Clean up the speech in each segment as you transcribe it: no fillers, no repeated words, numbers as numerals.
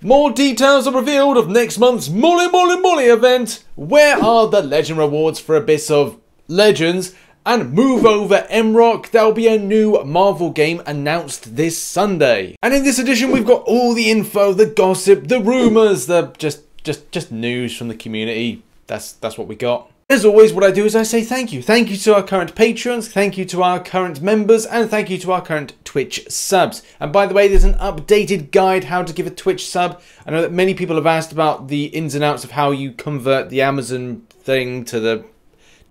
More details are revealed of next month's Molly event. Where are the legend rewards for Abyss of Legends? And move over MCOC, there'll be a new Marvel game announced this Sunday. And in this edition, we've got all the info, the gossip, the rumors, the just news from the community. That's what we got. As always, what I do is I say thank you. Thank you to our current patrons, thank you to our current members, and thank you to our current Twitch subs. And by the way, there's an updated guide how to give a Twitch sub. I know that many people have asked about the ins and outs of how you convert the Amazon thing to the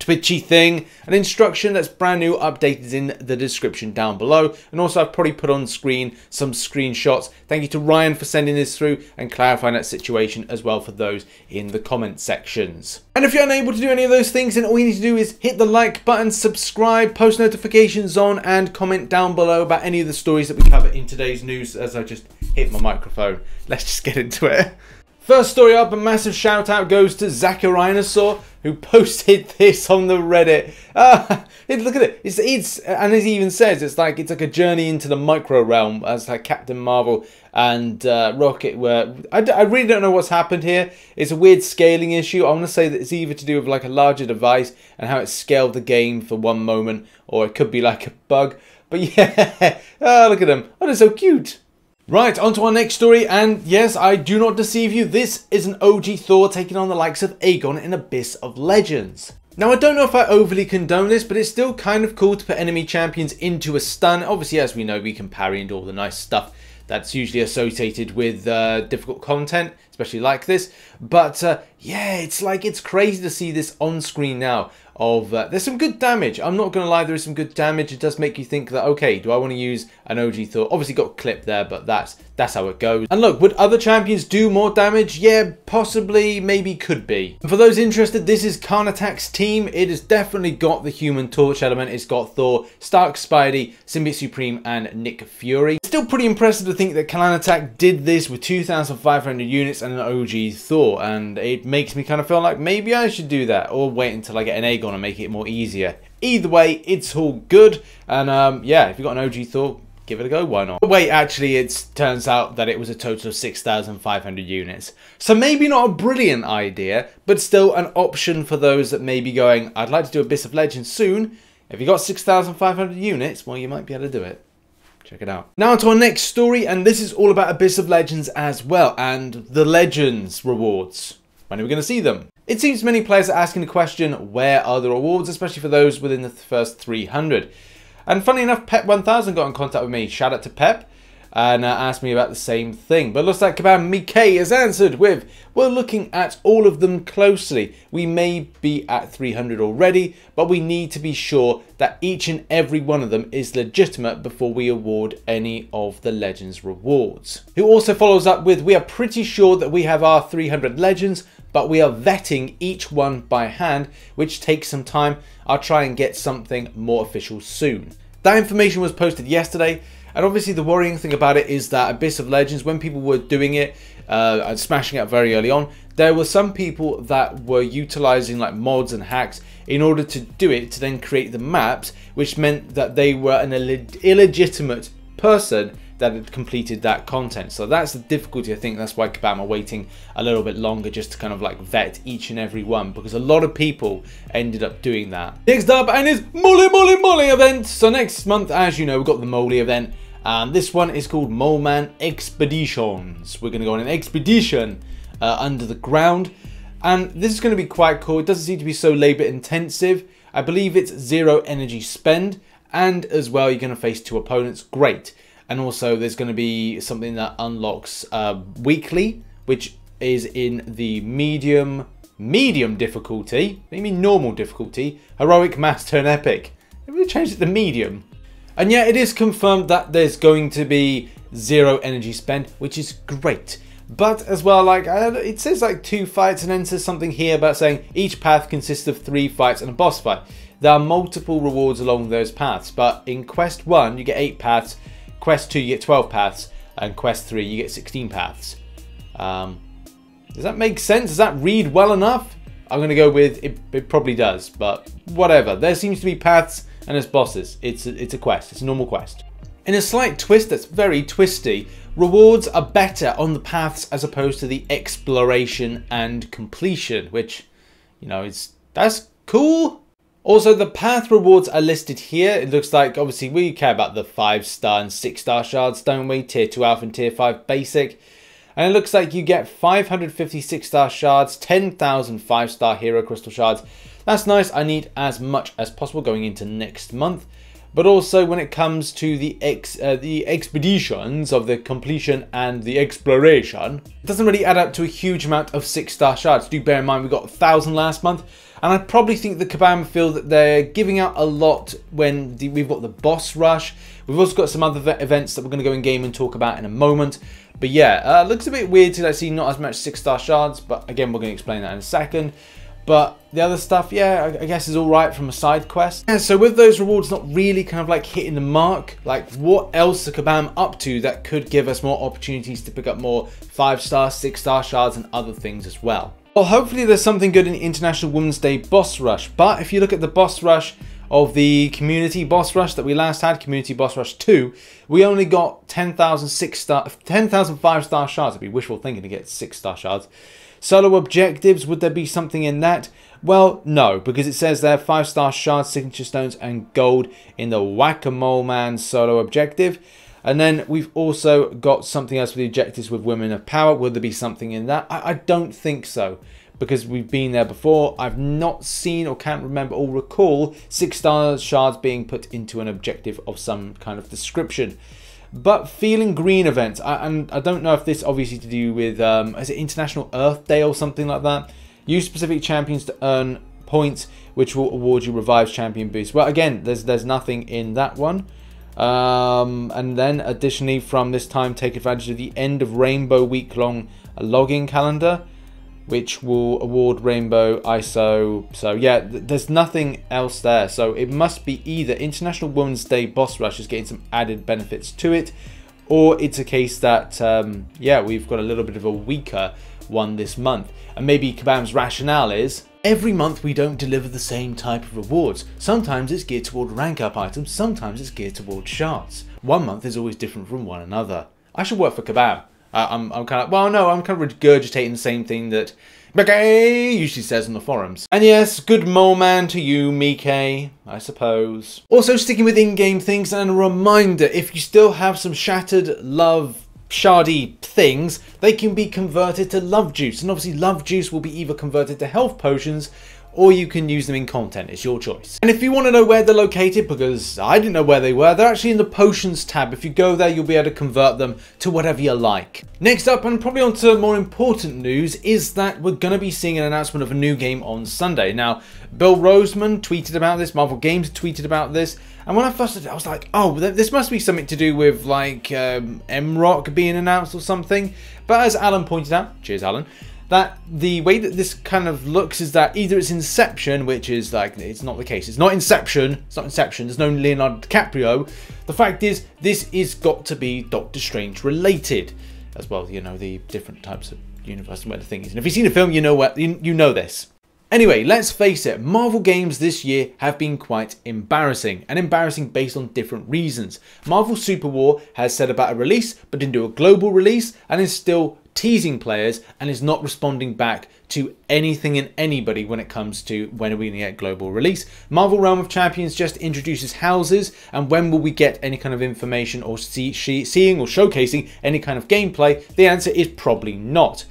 Twitchy thing. An instruction that's brand new, updated in the description down below. And also I've probably put on screen some screenshots. Thank you to Ryan for sending this through and clarifying that situation as well for those in the comment sections. And if you're unable to do any of those things, then all you need to do is hit the like button, subscribe, post notifications on, and comment down below about any of the stories that we cover in today's news. As I just hit my microphone, let's just get into it. First story up, a massive shout out goes to Zacharianosaur, who posted this on the Reddit. Look at it. It's and as he even says, it's like a journey into the micro realm, as like Captain Marvel and Rocket were. I really don't know what's happened here. It's a weird scaling issue. I want to say that it's either to do with like a larger device and how it scaled the game for one moment, or it could be like a bug. But yeah, oh, look at them. Oh, they're so cute. Right, on to our next story, and yes, I do not deceive you, this is an OG Thor taking on the likes of Aegon in Abyss of Legends. Now, I don't know if I overly condone this, but it's still kind of cool to put enemy champions into a stun. Obviously, as we know, we can parry and all the nice stuff that's usually associated with difficult content, especially like this. But yeah, it's crazy to see this on screen now. There's some good damage. I'm not going to lie, there is some good damage. It does make you think that, okay, do I want to use an OG Thor? Obviously got a clip there, but that's how it goes. And look, would other champions do more damage? Yeah, possibly, maybe, could be. And for those interested, this is Karnatac's team. It has definitely got the Human Torch element. It's got Thor, Stark Spidey, Symbiote Supreme, and Nick Fury. It's still pretty impressive to think that Karnatec did this with 2,500 units and an OG Thor, and it makes me kind of feel like maybe I should do that, or wait until I get an Aegon and make it more easier. Either way, it's all good. And yeah, if you've got an OG Thor, give it a go, why not? But wait, actually, it turns out that it was a total of 6,500 units. So maybe not a brilliant idea, but still an option for those that may be going, I'd like to do Abyss of Legends soon. If you got 6,500 units, well, you might be able to do it. Check it out. Now to our next story, and this is all about Abyss of Legends as well, and the Legends rewards. When are we going to see them? It seems many players are asking the question, where are the rewards, especially for those within the first 300? And funny enough, Pep1000 got in contact with me, shout out to Pep, and asked me about the same thing. But looks like Kabam Mickey has answered with, we're looking at all of them closely. We may be at 300 already, but we need to be sure that each and every one of them is legitimate before we award any of the Legends rewards. Who also follows up with, we are pretty sure that we have our 300 Legends, but we are vetting each one by hand, which takes some time. I'll try and get something more official soon. That information was posted yesterday, and obviously the worrying thing about it is that Abyss of Legends, when people were doing it and smashing it very early on, there were some people that were utilizing like mods and hacks in order to do it, to then create the maps, which meant that they were an illegitimate person that had completed that content. So that's the difficulty. I think that's why Kabam are waiting a little bit longer, just to kind of like vet each and every one, because a lot of people ended up doing that. Next up, and is Molly event. So next month, as you know, we've got the Molly event, and this one is called Mole Man Expeditions. We're going to go on an expedition under the ground, and this is going to be quite cool. It doesn't seem to be so labor intensive. I believe it's 0 energy spend, and as well you're going to face 2 opponents. Great. And also there's going to be something that unlocks weekly, which is in the medium difficulty. What do you mean normal difficulty? Heroic, Master, and Epic. Maybe we changed it to medium. And yeah, it is confirmed that there's going to be 0 energy spent, which is great. But as well, like it says like 2 fights, and then says something here about saying each path consists of 3 fights and a boss fight. There are multiple rewards along those paths, but in Quest 1 you get 8 paths, Quest 2 you get 12 paths, and Quest 3 you get 16 paths. Does that make sense? Does that read well enough? I'm going to go with it probably does, but whatever. There seems to be paths and there's bosses. It's a quest. It's a normal quest. In a slight twist that's very twisty, rewards are better on the paths as opposed to the exploration and completion, which, you know, that's cool. Also, the path rewards are listed here. It looks like, obviously, we care about the 5-star and 6-star shards, don't we? Tier 2 Alpha and Tier 5 Basic. And it looks like you get 556-star shards, 10,000 5-star hero crystal shards. That's nice. I need as much as possible going into next month. But also when it comes to the expeditions of the completion and the exploration, it doesn't really add up to a huge amount of 6-star shards. Do bear in mind we got 1,000 last month. And I probably think the Kabam feel that they're giving out a lot when we've got the boss rush. We've also got some other events that we're going to go in game and talk about in a moment. But yeah, looks a bit weird to see not as much 6-star shards. But again, we're going to explain that in a second. But the other stuff, yeah, I guess is all right from a side quest. Yeah, so with those rewards not really kind of like hitting the mark, like what else are Kabam up to that could give us more opportunities to pick up more 5-star, 6-star shards and other things as well? Well, hopefully there's something good in International Women's Day boss rush. But if you look at the boss rush of the community boss rush that we last had, Community Boss Rush 2, we only got 10,000 5-star shards. It'd be wishful thinking to get 6-star shards. Solo objectives, would there be something in that? Well, no, because it says there 5-star shards, signature stones and gold in the Whack-A-Mole Man solo objective. And then we've also got something else for the objectives with Women of Power. Will there be something in that? I don't think so, because we've been there before. I've not seen or can't remember or recall 6-star shards being put into an objective of some kind of description. But Feeling Green events, and I don't know if this obviously to do with, is it International Earth Day or something like that? Use specific champions to earn points, which will award you Revives Champion Boost. Well, again, there's nothing in that one. And then additionally from this time, take advantage of the End of Rainbow week-long logging calendar, which will award Rainbow ISO. So yeah, there's nothing else there. So it must be either International Women's Day boss rush is getting some added benefits to it, or it's a case that, yeah, we've got a little bit of a weaker one this month. And maybe Kabam's rationale is, every month we don't deliver the same type of rewards. Sometimes it's geared toward rank up items, sometimes it's geared toward shards. One month is always different from one another. I should work for Kabam. I'm kind of, well, no, I'm kind of regurgitating the same thing that Mike usually says on the forums. And yes, good mole man to you, Mike, I suppose. Also, sticking with in-game things, and a reminder, if you still have some shattered love shardy things, they can be converted to love juice. And obviously love juice will be either converted to health potions, or you can use them in content. It's your choice. And if you want to know where they're located, because I didn't know where they were, they're actually in the potions tab. If you go there, you'll be able to convert them to whatever you like. Next up, and probably on to more important news, is that we're going to be seeing an announcement of a new game on Sunday. Now, Bill Roseman tweeted about this, Marvel Games tweeted about this, and when I first did it, I was like, oh, this must be something to do with like MCOC being announced or something. But as Alan pointed out, cheers Alan, that the way that this kind of looks is that either it's Inception, which is like, it's not the case. It's not Inception. It's not Inception. There's no Leonardo DiCaprio. The fact is, this is got to be Doctor Strange related, as well. You know, the different types of universe and where the thing is. And if you've seen the film, you know what you know this. Anyway, let's face it, Marvel games this year have been quite embarrassing, and embarrassing based on different reasons. Marvel Super War has said about a release, but didn't do a global release, and is still teasing players and is not responding back to anything and anybody when it comes to when are we going to get global release. Marvel Realm of Champions just introduces houses, and when will we get any kind of information or seeing or showcasing any kind of gameplay? The answer is probably not.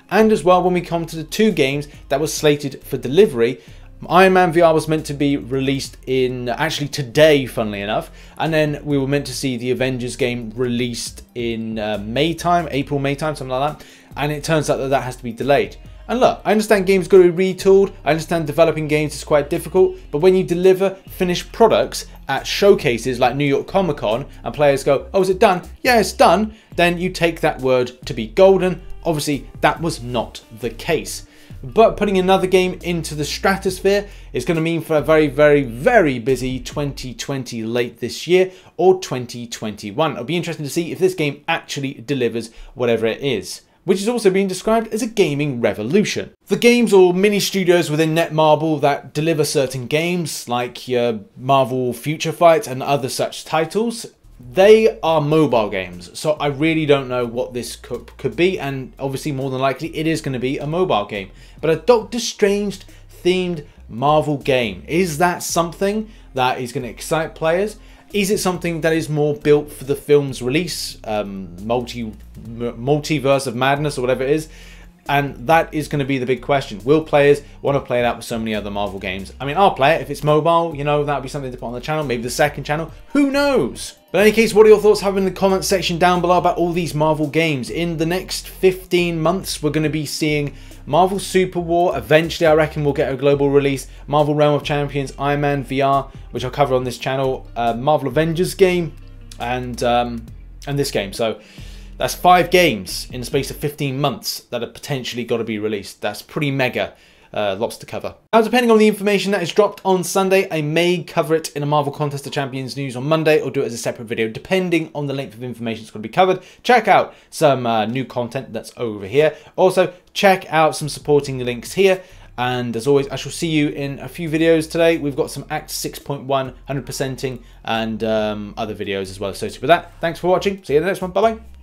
And as well, when we come to the two games that were slated for delivery, Iron Man VR was meant to be released in, actually today, funnily enough, and then we were meant to see the Avengers game released in May time, April, May time, something like that, and it turns out that that has to be delayed. And look, I understand games got to be retooled, I understand developing games is quite difficult, but when you deliver finished products at showcases like New York Comic Con and players go, oh, is it done? Yeah, it's done, then you take that word to be golden. Obviously, that was not the case. But putting another game into the stratosphere is going to mean for a very, very, very busy 2020 late this year or 2021. It'll be interesting to see if this game actually delivers whatever it is, which is also being described as a gaming revolution. The games or mini studios within NetMarble that deliver certain games like your Marvel Future Fight and other such titles they are mobile games, so I really don't know what this could be, and obviously more than likely it is going to be a mobile game. But a Doctor Strange themed Marvel game, is that something that is going to excite players? Is it something that is more built for the film's release, multiverse of madness or whatever it is? And that is going to be the big question. Will players want to play it out with so many other Marvel games? I mean, I'll play it if it's mobile, you know, that would be something to put on the channel, maybe the second channel, who knows? But in any case, what are your thoughts? Have in the comment section down below about all these Marvel games. In the next 15 months, we're going to be seeing Marvel Super War. Eventually, I reckon we'll get a global release. Marvel Realm of Champions, Iron Man VR, which I'll cover on this channel. Marvel Avengers game, and this game. So that's 5 games in the space of 15 months that are potentially got to be released. That's pretty mega. Lots to cover. Now, depending on the information that is dropped on Sunday, I may cover it in a Marvel Contest of Champions news on Monday, or do it as a separate video, depending on the length of information that's going to be covered. Check out some new content that's over here. Also, check out some supporting links here. And as always, I shall see you in a few videos today. We've got some Act 6.1, 100%ing, and other videos as well associated with that. Thanks for watching. See you in the next one. Bye-bye.